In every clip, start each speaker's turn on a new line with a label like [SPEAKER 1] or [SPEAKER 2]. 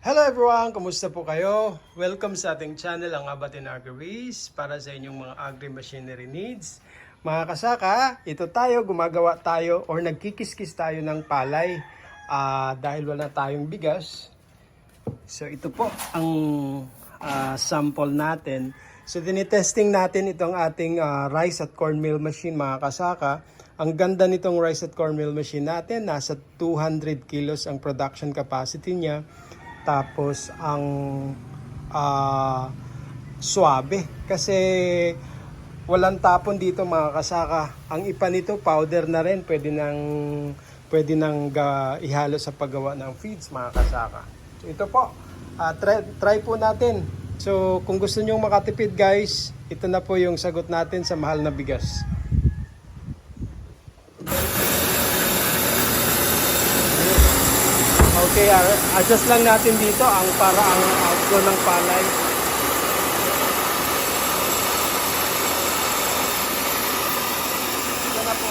[SPEAKER 1] Hello everyone! Kumusta po kayo? Welcome sa ating channel, ang Abatin Agri-Wiz, para sa inyong mga agri-machinery needs. Mga kasaka, ito tayo, gumagawa tayo or nagkikiskis tayo ng palay dahil wala tayong bigas. So ito po ang sample natin. So tinitesting natin itong ating rice at corn mill machine, mga kasaka. Ang ganda nitong rice at corn mill machine natin, nasa 200 kilos ang production capacity niya. Tapos ang suabe kasi walang tapon dito, mga kasaka. Ang ipa nito powder na rin, pwede nang ihalo sa paggawa ng feeds, mga kasaka. So ito po, try po natin. So kung gusto niyo makatipid guys, ito na po yung sagot natin sa mahal na bigas. Okay, adjust lang natin dito para ang outflow ng palay. Ito na po,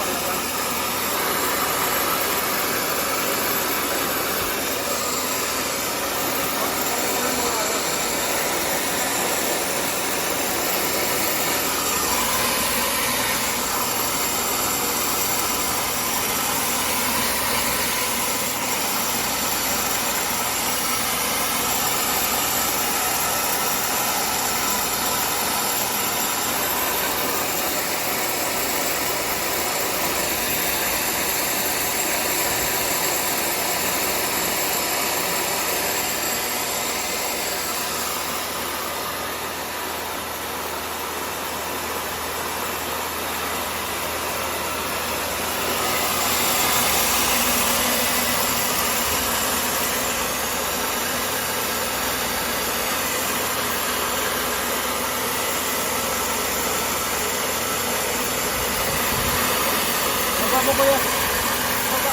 [SPEAKER 1] baba po kuya. Baba.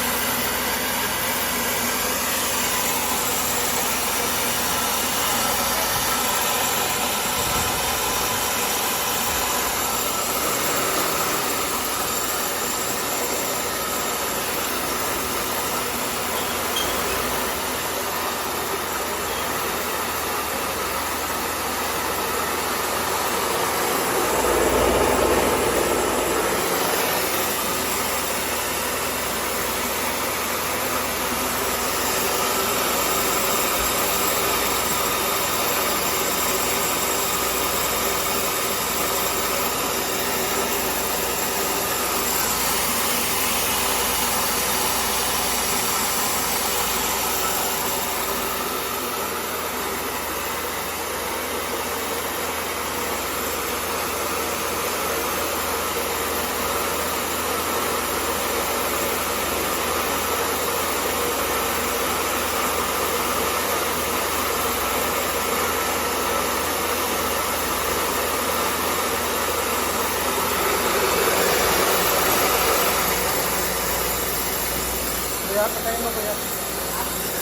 [SPEAKER 1] Kuya, patayin mo kuya.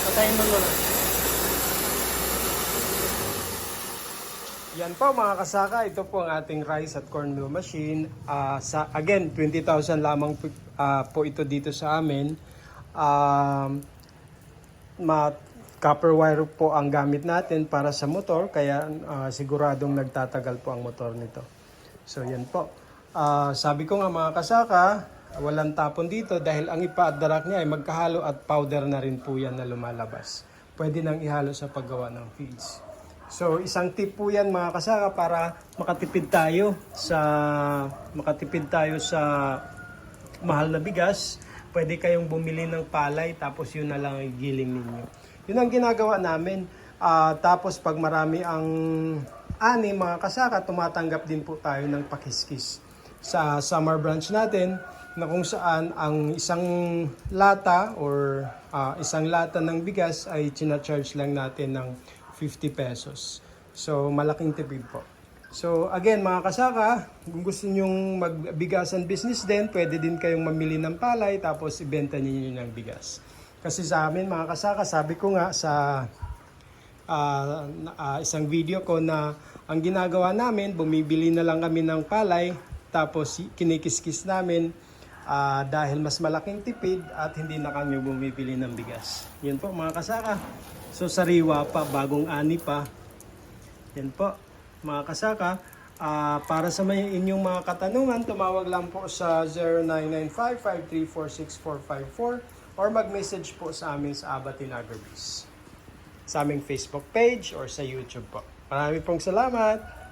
[SPEAKER 1] Patayin mo muna. Yan po mga kasaka, ito po ang ating rice at corn mill machine. Again, 20,000 lamang po ito dito sa amin. Copper wire po ang gamit natin para sa motor, kaya siguradong nagtatagal po ang motor nito. So yan po. Sabi ko nga mga kasaka, walang tapon dito dahil ang ipa-darak niya ay magkahalo at powder na rin po yan na lumalabas. Pwede nang ihalo sa paggawa ng feeds. So isang tip po yan mga kasaka para makatipid tayo sa mahal na bigas. Pwede kayong bumili ng palay tapos yun na lang ang giling ninyo. Yun ang ginagawa namin. Tapos pag marami ang ani mga kasaka, tumatanggap din po tayo ng pakiskis sa summer branch natin, na kung saan ang isang lata or isang lata ng bigas ay china-charge lang natin ng 50 pesos. So malaking tipid po. So again mga kasaka, kung gusto nyong magbigasan business din, pwede din kayong mamili ng palay tapos ibenta niyo ng bigas. Kasi sa amin mga kasaka, sabi ko nga sa isang video ko na ang ginagawa namin, bumibili na lang kami ng palay tapos kinikiskis namin dahil mas malaking tipid at hindi na kami bumibili ng bigas. Yun po mga kasaka. So sariwa pa, bagong ani pa. Yan po, mga kasaka. Para sa inyong mga katanungan, tumawag lang po sa 0995-534-6454 or mag-message po sa amin sa Abatin Agribiz. Sa aming Facebook page or sa YouTube po. Maraming pong salamat!